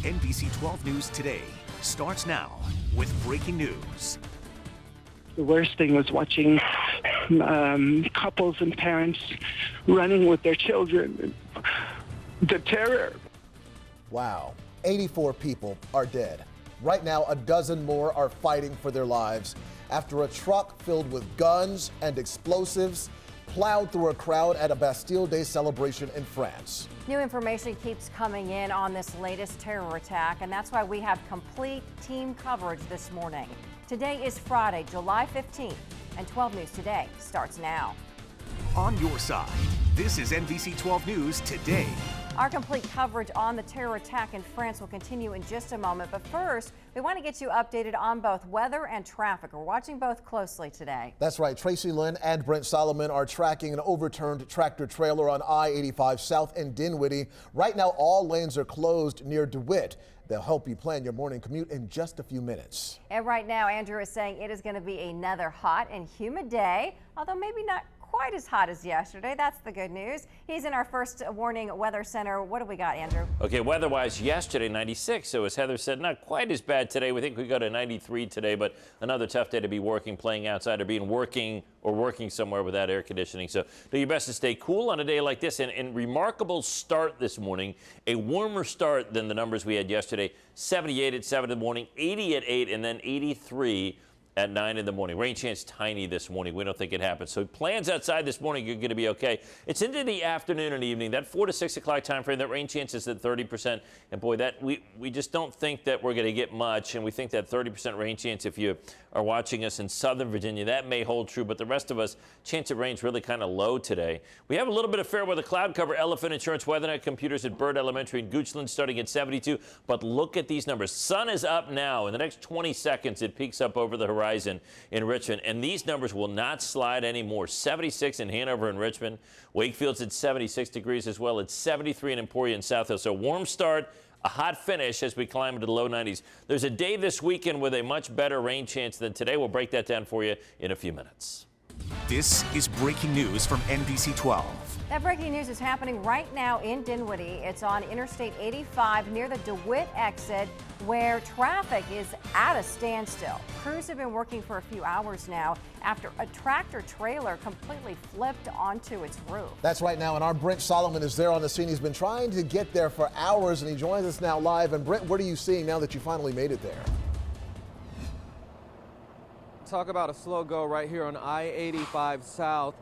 NBC 12 News Today starts now with breaking news. The worst thing was watching couples and parents running with their children. The terror. Wow, 84 people are dead. Right now, a dozen more are fighting for their lives after a truck filled with guns and explosives plowed through a crowd at a Bastille Day celebration in France. New information keeps coming in on this latest terror attack, and that's why we have complete team coverage this morning. Today is Friday, July 15th, and 12 News Today starts now. On your side, this is NBC 12 News Today. Our complete coverage on the terror attack in France will continue in just a moment, but first, we want to get you updated on both weather and traffic. We're watching both closely today. That's right. Tracy Lynn and Brent Solomon are tracking an overturned tractor trailer on I-85 south in Dinwiddie. Right now, all lanes are closed near DeWitt. They'll help you plan your morning commute in just a few minutes. And right now, Andrew is saying it is going to be another hot and humid day, although maybe not quite as hot as yesterday. That's the good news. He's in our first warning weather center. What do we got, Andrew? Okay, weather-wise, yesterday 96. So as Heather said, not quite as bad today. We think we got a 93 today, but another tough day to be working, playing outside, or working somewhere without air conditioning. So do your best to stay cool on a day like this. And remarkable start this morning, a warmer start than the numbers we had yesterday. 78 at 7 in the morning, 80 at 8, and then 83 at 9 in the morning. Rain chance tiny this morning. We don't think it happens. So plans outside this morning are going to be okay. It's into the afternoon and evening. That 4 to 6 o'clock time frame, that rain chance is at 30%. And boy, that we just don't think that we're going to get much. And we think that 30% rain chance, if you are watching us in Southern Virginia, that may hold true. But the rest of us, chance of rain's really kind of low today. We have a little bit of fair weather cloud cover. Elephant Insurance WeatherNet computers at Bird Elementary in Goochland starting at 72. But look at these numbers. Sun is up now. In the next 20 seconds, it peaks up over the horizon in Richmond, and these numbers will not slide anymore. 76 in Hanover and Richmond. Wakefield's at 76 degrees as well. It's 73 in Emporia and South Hill. So warm start, a hot finish as we climb into the low 90s. There's a day this weekend with a much better rain chance than today. We'll break that down for you in a few minutes. This is breaking news from NBC 12. That breaking news is happening right now in Dinwiddie. It's on Interstate 85 near the DeWitt exit where traffic is at a standstill. Crews have been working for a few hours now after a tractor trailer completely flipped onto its roof. That's right now, and our Brent Solomon is there on the scene. He's been trying to get there for hours, and he joins us now live. And Brent, what are you seeing now that you finally made it there? Talk about a slow go right here on I-85 South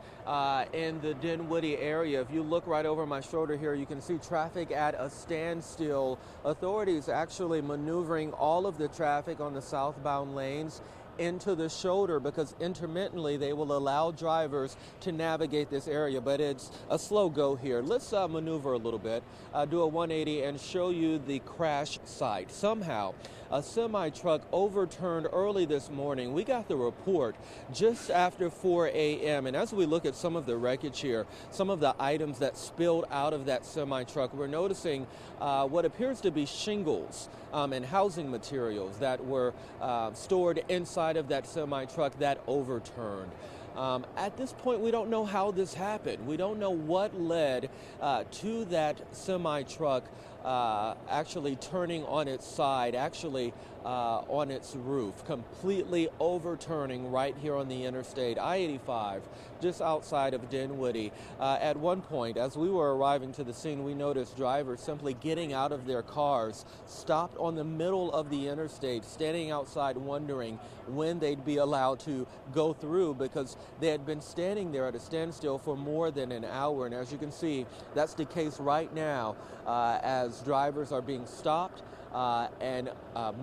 in the Dinwiddie area. If you look right over my shoulder here, you can see traffic at a standstill. Authorities actually maneuvering all of the traffic on the southbound lanes into the shoulder because intermittently they will allow drivers to navigate this area, but it's a slow go here. Let's maneuver a little bit, do a 180 and show you the crash site. Somehow a semi-truck overturned early this morning. We got the report just after 4 a.m. and as we look at some of the wreckage here, some of the items that spilled out of that semi-truck, we're noticing what appears to be shingles and housing materials that were stored inside of that semi-truck that overturned. At this point, we don't know how this happened. We don't know what led to that semi-truck actually turning on its side, actually on its roof, completely overturning right here on the interstate, I-85, just outside of Dinwiddie. At one point, as we were arriving to the scene, we noticed drivers simply getting out of their cars, stopped on the middle of the interstate, standing outside wondering when they'd be allowed to go through because they had been standing there at a standstill for more than an hour. And as you can see, that's the case right now as drivers are being stopped and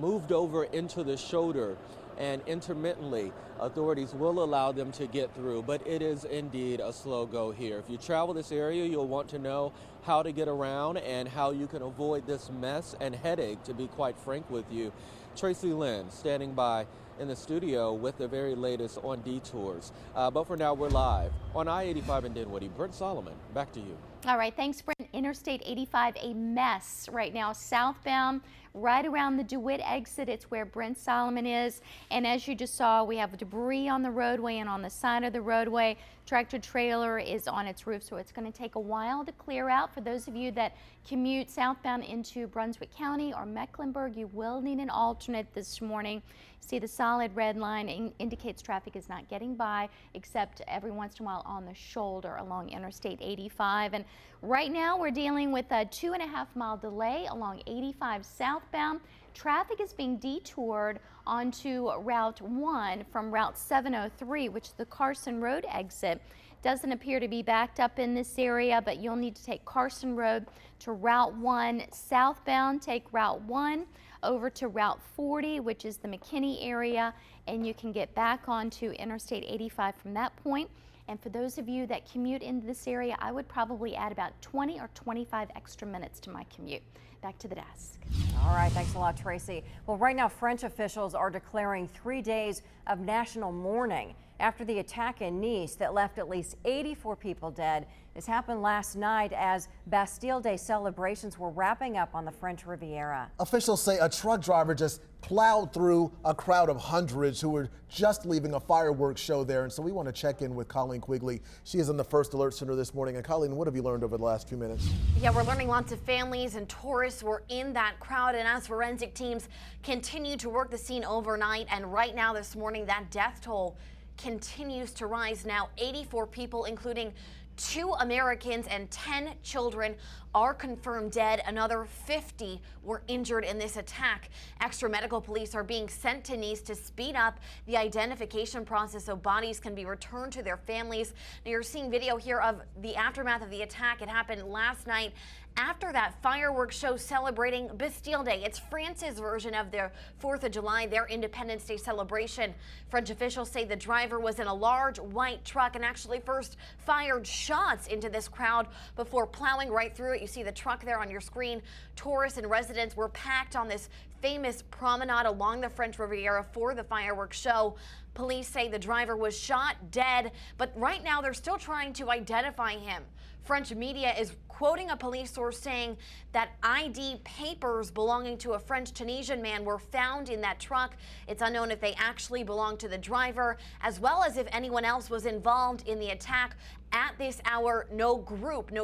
moved over into the shoulder, and intermittently authorities will allow them to get through, but it is indeed a slow go here. If you travel this area, you'll want to know how to get around and how you can avoid this mess and headache, to be quite frank with you. Tracy Lynn standing by in the studio with the very latest on detours. But for now, we're live on I-85 in Dinwiddie. Brent Solomon, back to you. All right, thanks, Brent. Interstate 85, a mess right now, southbound, right around the DeWitt exit. It's where Brent Solomon is. And as you just saw, we have debris on the roadway and on the side of the roadway. Tractor trailer is on its roof, so it's going to take a while to clear out. For those of you that commute southbound into Brunswick County or Mecklenburg, you will need an alternate this morning. See, the solid red line indicates traffic is not getting by, except every once in a while on the shoulder along Interstate 85. And right now we're dealing with a 2.5-mile delay along 85 southbound. Traffic is being detoured onto Route 1 from Route 703, which is the Carson Road exit. Doesn't appear to be backed up in this area, but you'll need to take Carson Road to Route 1 southbound. Take Route 1 over to Route 40, which is the McKinney area, and you can get back onto Interstate 85 from that point. And for those of you that commute into this area, I would probably add about 20 or 25 extra minutes to my commute. Back to the desk. All right, thanks a lot, Tracy. Well, right now, French officials are declaring 3 days of national mourning after the attack in Nice that left at least 84 people dead. This happened last night as Bastille Day celebrations were wrapping up on the French Riviera. Officials say a truck driver just plowed through a crowd of hundreds who were just leaving a fireworks show there. And so we want to check in with Colleen Quigley. She is in the First Alert Center this morning. And Colleen, what have you learned over the last few minutes? Yeah, we're learning lots of families and tourists were in that crowd. And as forensic teams continue to work the scene overnight, and right now this morning, that death toll continues to rise. Now 84 people, including 2 Americans and 10 children, are confirmed dead. Another 50 were injured in this attack. Extra medical police are being sent to Nice to speed up the identification process so bodies can be returned to their families. Now you're seeing video here of the aftermath of the attack. It happened last night after that fireworks show celebrating Bastille Day. It's France's version of their 4th of July, their Independence Day celebration. French officials say the driver was in a large white truck and actually first fired shots into this crowd before plowing right through it. You see the truck there on your screen. Tourists and residents were packed on this famous promenade along the French Riviera for the fireworks show. Police say the driver was shot dead, but right now they're still trying to identify him. French media is quoting a police source saying that ID papers belonging to a French-Tunisian man were found in that truck. It's unknown if they actually belong to the driver, as well as if anyone else was involved in the attack. At this hour, no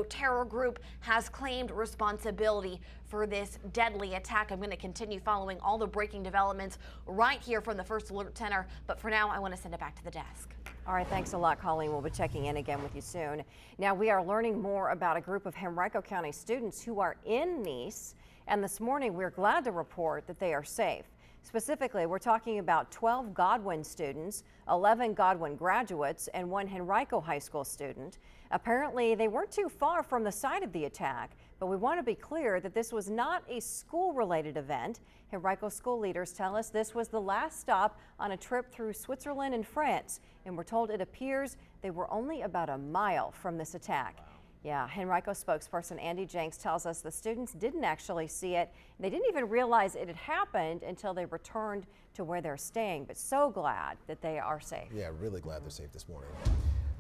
terror group has claimed responsibility for this deadly attack. I'm going to continue following all the breaking developments right here from the First Alert Center, but for now, I want to send it back to the desk. All right, thanks a lot, Colleen. We'll be checking in again with you soon. Now, we are learning more about a group of Henrico County students who are in Nice, and this morning we're glad to report that they are safe. Specifically, we're talking about 12 Godwin students, 11 Godwin graduates, and 1 Henrico High School student. Apparently, they weren't too far from the site of the attack, but we want to be clear that this was not a school-related event. Henrico school leaders tell us this was the last stop on a trip through Switzerland and France, and we're told it appears they were only about a mile from this attack. Yeah, Henrico spokesperson Andy Jenks tells us the students didn't actually see it. They didn't even realize it had happened until they returned to where they're staying, but so glad that they are safe. Yeah, really glad they're safe this morning.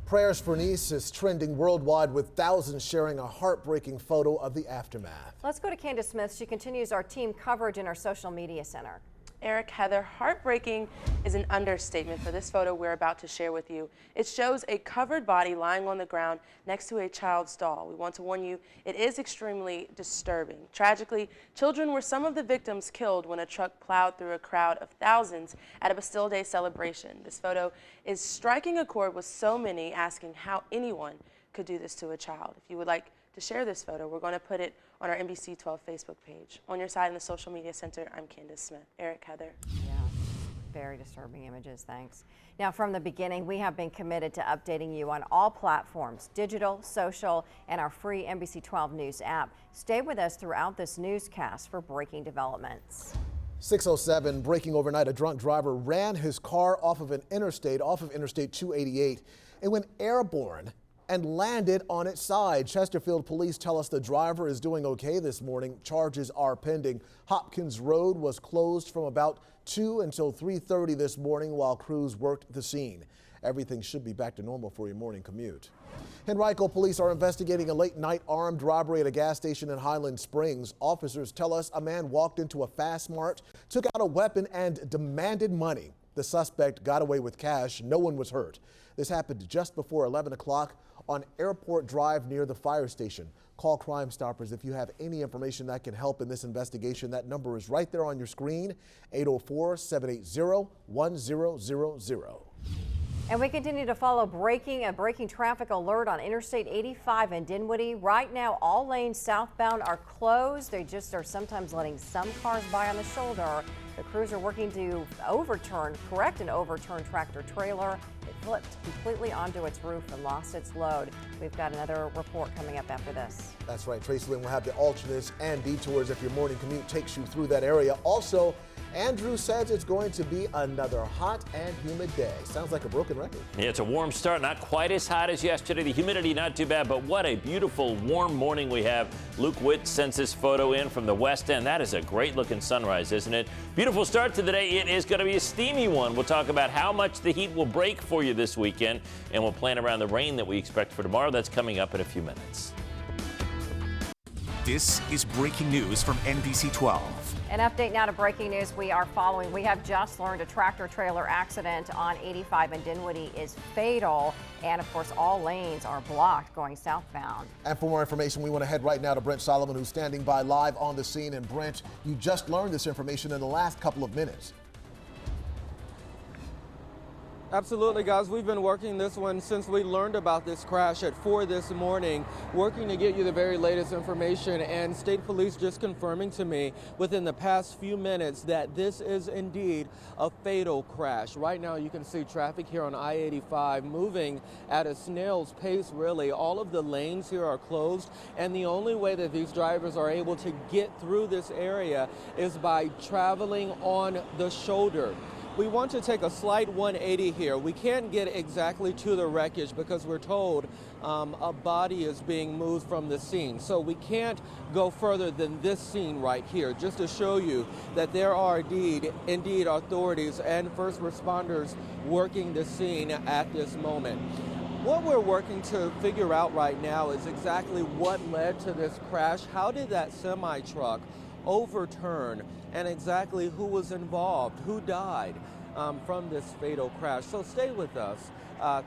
Prayers for Nice is trending worldwide with thousands sharing a heartbreaking photo of the aftermath. Let's go to Candace Smith. She continues our team coverage in our social media center. Eric, Heather, heartbreaking is an understatement for this photo we're about to share with you. It shows a covered body lying on the ground next to a child's doll. We want to warn you, it is extremely disturbing. Tragically, children were some of the victims killed when a truck plowed through a crowd of thousands at a Bastille Day celebration. This photo is striking a chord with so many asking how anyone could do this to a child. If you would like to share this photo, we're going to put it on our NBC 12 Facebook page. On your side in the social media center, I'm Candace Smith. Eric, Heather. Yeah, very disturbing images, thanks. Now, from the beginning, we have been committed to updating you on all platforms, digital, social, and our free NBC 12 News app. Stay with us throughout this newscast for breaking developments. 6:07, breaking overnight, a drunk driver ran his car off of Interstate 288. It went airborne and landed on its side. Chesterfield police tell us the driver is doing okay this morning. Charges are pending. Hopkins Road was closed from about 2 until 3:30 this morning while crews worked the scene. Everything should be back to normal for your morning commute. Henrico police are investigating a late-night armed robbery at a gas station in Highland Springs. Officers tell us a man walked into a Fast Mart, took out a weapon, and demanded money. The suspect got away with cash. No one was hurt. This happened just before 11 o'clock on Airport Drive near the fire station. Call Crime Stoppers if you have any information that can help in this investigation. That number is right there on your screen, 804-780-1000. And we continue to follow a breaking traffic alert on Interstate 85 in Dinwiddie. Right now, all lanes southbound are closed. They just are sometimes letting some cars by on the shoulder. The crews are working to correct an overturned tractor trailer. It flipped completely onto its roof and lost its load. We've got another report coming up after this. That's right, Tracy Lynn will have the alternates and detours if your morning commute takes you through that area. Also, Andrew says it's going to be another hot and humid day. Sounds like a broken record. Yeah, it's a warm start, not quite as hot as yesterday. The humidity not too bad, but what a beautiful warm morning we have. Luke Witt sends this photo in from the west end. That is a great looking sunrise, isn't it? Beautiful start to the day. It is going to be a steamy one. We'll talk about how much the heat will break for you this weekend, and we'll plan around the rain that we expect for tomorrow. That's coming up in a few minutes. This is breaking news from NBC 12. An update now to breaking news we are following. We have just learned a tractor-trailer accident on 85 in Dinwiddie is fatal. And, of course, all lanes are blocked going southbound. And for more information, we want to head right now to Brent Solomon, who's standing by live on the scene. And, Brent, you just learned this information in the last couple of minutes. Absolutely, guys. We've been working this one since we learned about this crash at 4 this morning, working to get you the very latest information, and state police just confirming to me within the past few minutes that this is indeed a fatal crash. Right now you can see traffic here on I-85 moving at a snail's pace, really. All of the lanes here are closed, and the only way that these drivers are able to get through this area is by traveling on the shoulder. We want to take a slight 180 here. We can't get exactly to the wreckage because we're told a body is being moved from the scene. So we can't go further than this scene right here, just to show you that there are indeed authorities and first responders working the scene at this moment. What we're working to figure out right now is exactly what led to this crash. How did that semi-truck overturn, and exactly who was involved, who died from this fatal crash. So stay with us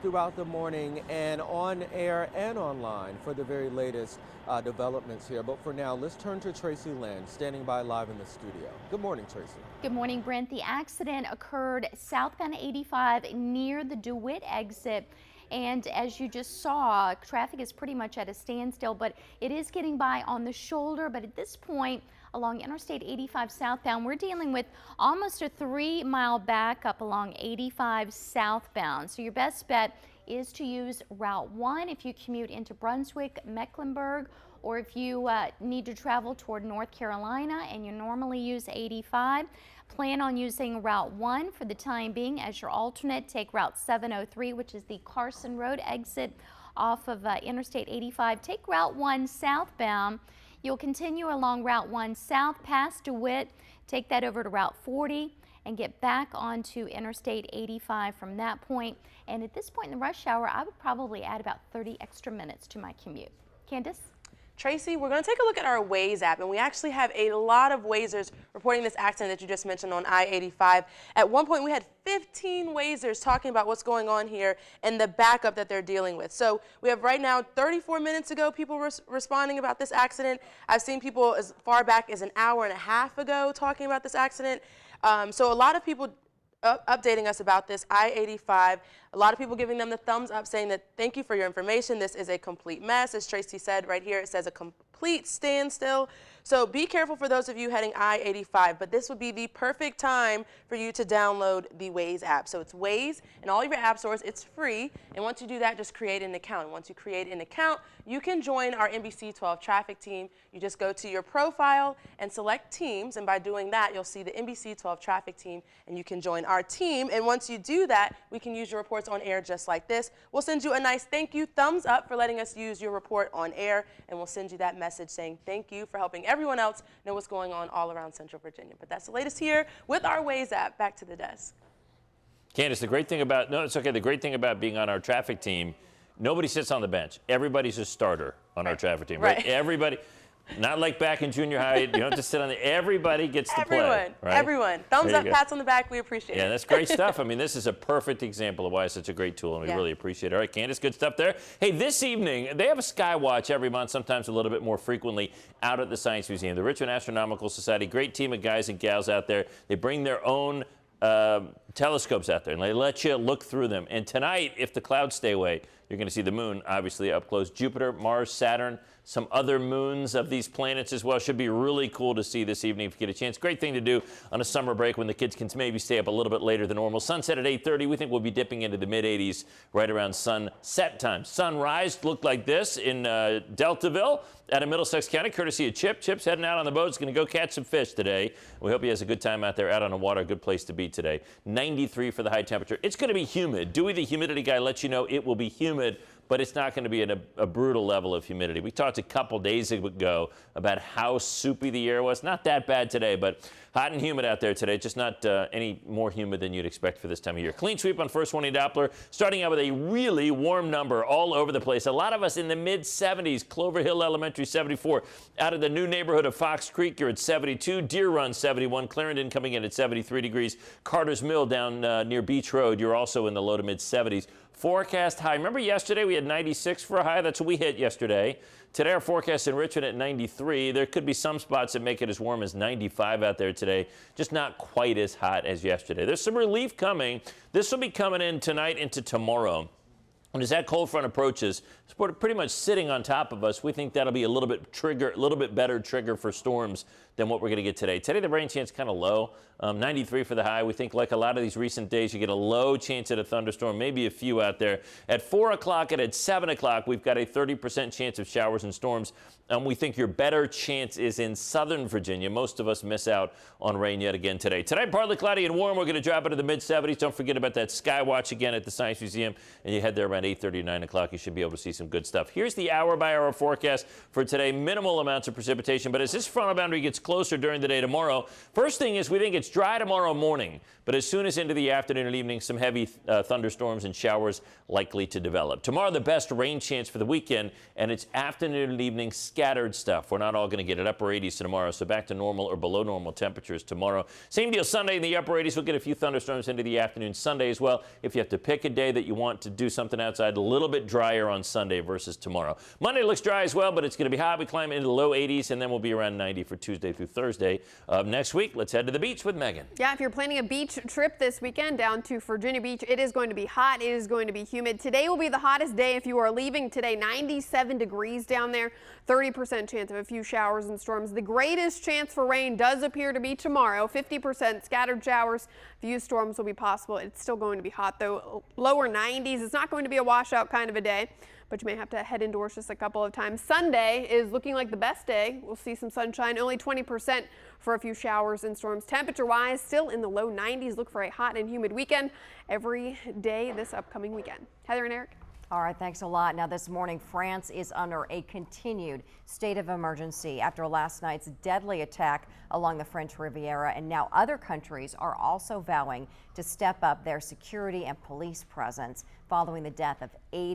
throughout the morning and on air and online for the very latest developments here. But for now, let's turn to Tracy Lynn, standing by live in the studio. Good morning, Tracy. Good morning, Brent. The accident occurred southbound 85 near the DeWitt exit. And as you just saw, traffic is pretty much at a standstill, but it is getting by on the shoulder. But at this point, along Interstate 85 southbound, we're dealing with almost a 3-mile backup along 85 southbound. So your best bet is to use Route 1 if you commute into Brunswick, Mecklenburg, or if you need to travel toward North Carolina and you normally use 85. Plan on using Route 1 for the time being as your alternate. Take Route 703, which is the Carson Road exit off of Interstate 85. Take Route 1 southbound. You'll continue along Route 1 south past DeWitt. Take that over to Route 40 and get back onto Interstate 85 from that point. And at this point in the rush hour, I would probably add about 30 extra minutes to my commute. Candace? Tracy, we're going to take a look at our Waze app, and we actually have a lot of Wazers reporting this accident that you just mentioned on I-85. At one point, we had 15 Wazers talking about what's going on here and the backup that they're dealing with. So we have right now, 34 minutes ago, people responding about this accident. I've seen people as far back as an hour and a half ago talking about this accident. So a lot of people updating us about this I-85. A lot of people giving them the thumbs up, saying that thank you for your information. This is a complete mess. As Tracy said right here, it says a complete standstill. So be careful for those of you heading I-85, but this would be the perfect time for you to download the Waze app. So it's Waze in all of your app stores. It's free. And once you do that, just create an account. And once you create an account, you can join our NBC 12 traffic team. You just go to your profile and select teams. And by doing that, you'll see the NBC 12 traffic team and you can join our team. And once you do that, we can use your reports on air just like this. We'll send you a nice thank you thumbs up for letting us use your report on air. And we'll send you that message saying thank you for helping everyone else know what's going on all around Central Virginia. But that's the latest here with our Waze app. Back to the desk. Candace, the great thing about, no, it's okay. The great thing about being on our traffic team, nobody sits on the bench. Everybody's a starter on our traffic team, right? Everybody. Not like back in junior high. You don't have to sit on the. Everybody gets to play. Right? Everyone. Thumbs There up, you go. pats on the back. We appreciate it. Yeah, that's great stuff. I mean, this is a perfect example of why it's such a great tool, and we really appreciate it. All right, Candace, good stuff there. Hey, this evening, they have a sky watch every month, sometimes a little bit more frequently, out at the Science Museum. The Richmond Astronomical Society, great team of guys and gals out there. They bring their own telescopes out there, and they let you look through them. And tonight, if the clouds stay away, you're going to see the moon, obviously, up close. Jupiter, Mars, Saturn, some other moons of these planets as well. Should be really cool to see this evening if you get a chance. Great thing to do on a summer break when the kids can maybe stay up a little bit later than normal. Sunset at 8:30. We think we'll be dipping into the mid-80s right around sunset time. Sunrise looked like this in Deltaville out of Middlesex County, courtesy of Chip. Chip's heading out on the boat. He's going to go catch some fish today. We hope he has a good time out there, out on the water. A good place to be today. 93 for the high temperature. It's going to be humid. Dewey, the humidity guy, lets you know it will be humid, but it's not going to be at a brutal level of humidity. We talked a couple days ago about how soupy the air was. Not that bad today, but hot and humid out there today. Just not any more humid than you'd expect for this time of year. Clean sweep on First Warning Doppler, starting out with a really warm number all over the place. A lot of us in the mid-70s. Clover Hill Elementary, 74. Out of the new neighborhood of Fox Creek, you're at 72. Deer Run, 71. Clarendon coming in at 73 degrees. Carter's Mill down near Beach Road, you're also in the low to mid-70s. Forecast high. Remember yesterday we had 96 for a high? That's what we hit yesterday. Today our forecast in Richmond at 93. There could be some spots that make it as warm as 95 out there today. Just not quite as hot as yesterday. There's some relief coming. This will be coming in tonight into tomorrow. And as that cold front approaches, it's pretty much sitting on top of us. We think that'll be a little bit better trigger for storms than what we're going to get today. Today, the rain chance kind of low, 93 for the high. We think like a lot of these recent days, you get a low chance at a thunderstorm, maybe a few out there. At 4 o'clock and at 7 o'clock, we've got a 30% chance of showers and storms. We think your better chance is in southern Virginia. Most of us miss out on rain yet again today. Tonight, partly cloudy and warm. We're going to drop into the mid-70s. Don't forget about that sky watch again at the Science Museum. And you head there around 8:30 or 9 o'clock. You should be able to see some good stuff. Here's the hour-by-hour forecast for today. Minimal amounts of precipitation. But as this frontal boundary gets closer during the day tomorrow, first thing is we think it's dry tomorrow morning. But as soon as into the afternoon and evening, some heavy thunderstorms and showers likely to develop. Tomorrow, the best rain chance for the weekend, and it's afternoon and evening scattered stuff. We're not all going to get it upper 80s tomorrow, so back to normal or below normal temperatures tomorrow. Same deal Sunday in the upper 80s. We'll get a few thunderstorms into the afternoon Sunday as well. If you have to pick a day that you want to do something outside, a little bit drier on Sunday versus tomorrow. Monday looks dry as well, but it's going to be hot. We climb into the low 80s, and then we'll be around 90 for Tuesday through Thursday of next week. Let's head to the beach with Megan. Yeah, if you're planning a beach trip this weekend down to Virginia Beach, it is going to be hot. It is going to be humid. Today will be the hottest day if you are leaving today. 97 degrees down there. 30% chance of a few showers and storms. The greatest chance for rain does appear to be tomorrow. 50% scattered showers. Few storms will be possible. It's still going to be hot though. Lower 90s. It's not going to be a washout kind of a day, but you may have to head indoors just a couple of times. Sunday is looking like the best day. We'll see some sunshine, only 20% for a few showers and storms. Temperature-wise, still in the low 90s. Look for a hot and humid weekend every day this upcoming weekend. Heather and Eric. All right, thanks a lot. Now this morning, France is under a continued state of emergency after last night's deadly attack along the French Riviera, and now other countries are also vowing to step up their security and police presence following the death of 8